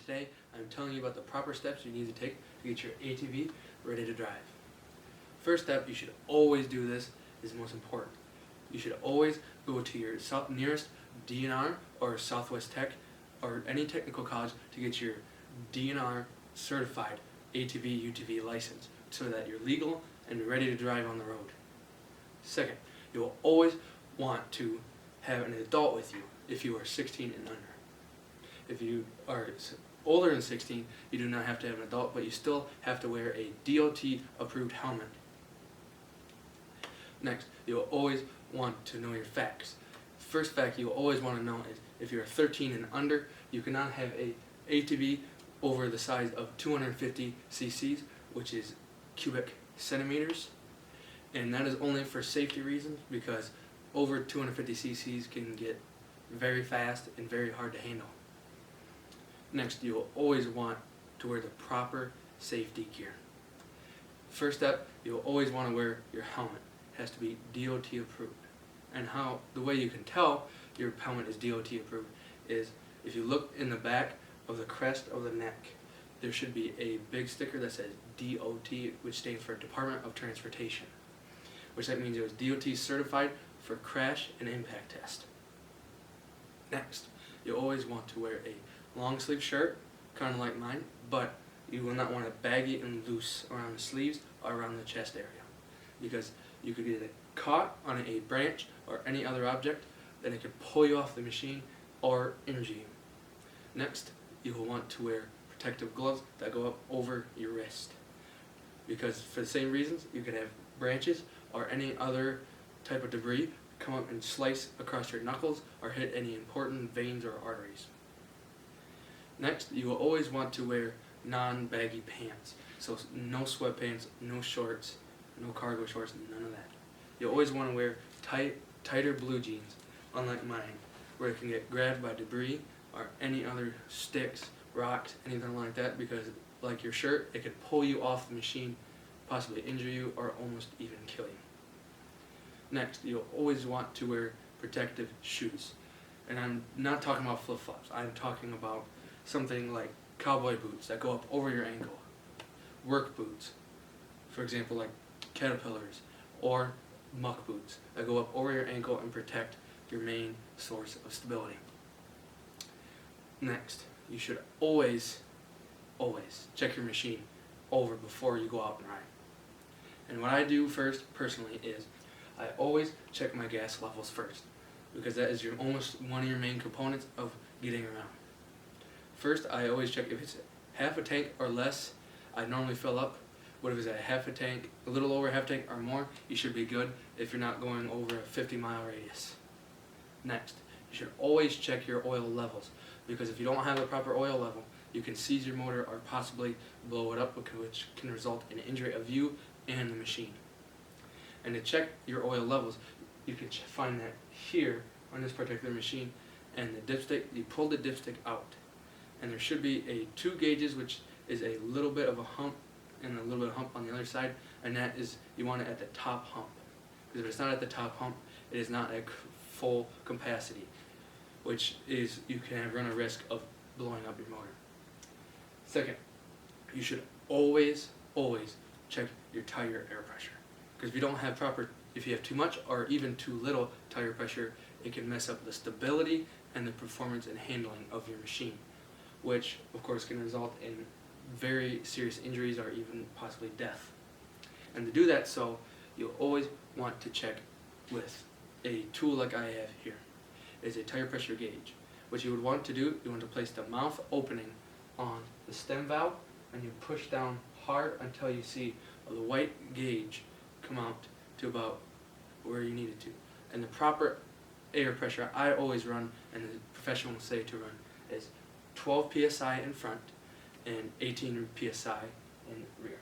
today I'm telling you about the proper steps you need to take to get your ATV ready to drive. First step, you should always do this, is most important. You should always go to your nearest DNR or Southwest Tech or any technical college to get your DNR certified ATV UTV license so that you're legal and ready to drive on the road. Second, you will always want to have an adult with you if you are 16 and under. If you are older than 16, you do not have to have an adult, but you still have to wear a DOT approved helmet. Next, you'll always want to know your facts. First fact you'll always want to know is if you're 13 and under, you cannot have a ATV over the size of 250 cc's, which is cubic centimeters, and that is only for safety reasons because over 250 cc's can get very fast and very hard to handle. Next, you'll always want to wear the proper safety gear. First step, you'll always want to wear your helmet. It has to be DOT approved. And the way you can tell your helmet is DOT approved is if you look in the back of the crest of the neck, there should be a big sticker that says DOT, which stands for Department of Transportation, which that means it was DOT certified for crash and impact test. Next, you always want to wear a long sleeve shirt, kind of like mine, but you will not want it baggy and loose around the sleeves or around the chest area, because you could get it caught on a branch or any other object, then it could pull you off the machine or injure you. Next, you will want to wear protective gloves that go up over your wrist, because for the same reasons you could have branches or any other type of debris come up and slice across your knuckles or hit any important veins or arteries. Next, you will always want to wear non-baggy pants, so no sweatpants, no shorts, no cargo shorts, none of that. You always want to wear tighter blue jeans, unlike mine, where it can get grabbed by debris or any other sticks, rocks, anything like that, because like your shirt, it could pull you off the machine, possibly injure you, or almost even kill you. Next, you'll always want to wear protective shoes. And I'm not talking about flip-flops. I'm talking about something like cowboy boots that go up over your ankle, work boots, for example, like Caterpillars, or muck boots that go up over your ankle and protect your main source of stability. Next, you should always check your machine over before you go out and ride. And what I do first, personally, is I always check my gas levels first, because that is almost one of your main components of getting around. First, I always check if it's half a tank or less, I normally fill up. But if it's at half a tank, a little over half tank or more, you should be good if you're not going over a 50-mile radius. Next, you should always check your oil levels, because if you don't have the proper oil level, you can seize your motor or possibly blow it up, which can result in injury of you and the machine. And to check your oil levels, you can find that here on this particular machine, and the dipstick, you pull the dipstick out, and there should be 2 gauges, which is a little bit of a hump and a little bit of hump on the other side, and that is, you want it at the top hump, because if it's not at the top hump, it is not at full capacity, which is, you can run a risk of blowing up your motor. Second, you should always check your tire air pressure, because if you don't have if you have too much or even too little tire pressure, it can mess up the stability and the performance and handling of your machine, which of course can result in very serious injuries or even possibly death. And to do that, so you'll always want to check with a tool like I have here. It's a tire pressure gauge. What you would want to do, you want to place the mouth opening on the stem valve, and you push down hard until you see the white gauge come out to about where you need it to. And the proper air pressure I always run, and the professionals say to run, is 12 psi in front and 18 psi in rear.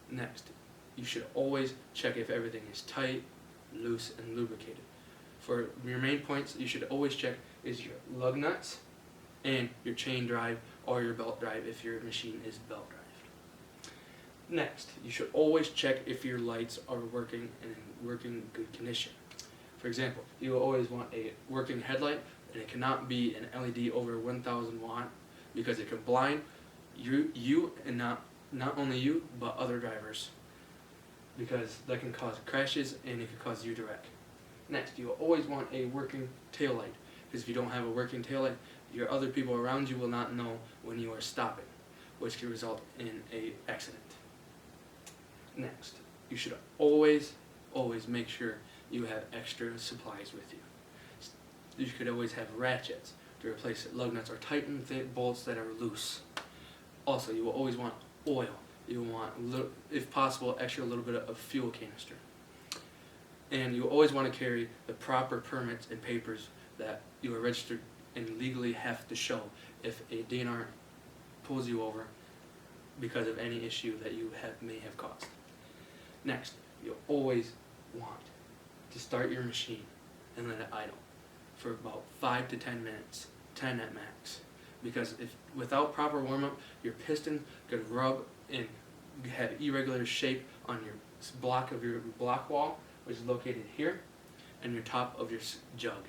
Next, you should always check if everything is tight, loose, and lubricated. For your main points, you should always check is your lug nuts and your chain drive or your belt drive if your machine is belt drive. Next, you should always check if your lights are working and in working good condition. For example, you will always want a working headlight, and it cannot be an LED over 1000 watt because it can blind you and not only you, but other drivers, because that can cause crashes and it can cause you to wreck. Next, you always want a working taillight, because if you don't have a working taillight, your other people around you will not know when you are stopping, which can result in an accident. Next, you should always make sure you have extra supplies with you. You should always have ratchets to replace lug nuts or tighten the bolts that are loose. Also, you will always want oil. You will want, if possible, extra little bit of fuel canister. And you always want to carry the proper permits and papers that you are registered and legally have to show if a DNR pulls you over because of any issue that you may have caused. Next, you always want to start your machine and let it idle for about 5 to 10 minutes, 10 at max. Because if without proper warm-up, your piston could rub and have irregular shape on your block wall, which is located here, and your top of your jug.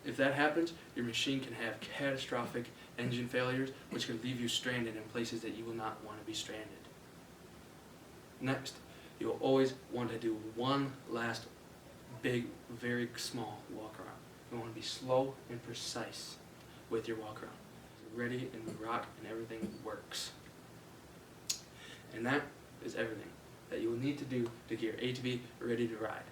If that happens, your machine can have catastrophic engine failures, which can leave you stranded in places that you will not want to be stranded. Next, you'll always want to do one last big, very small walk around. You want to be slow and precise with your walk around. Ready and we rock and everything works. And that is everything that you will need to do to get your ATV ready to ride.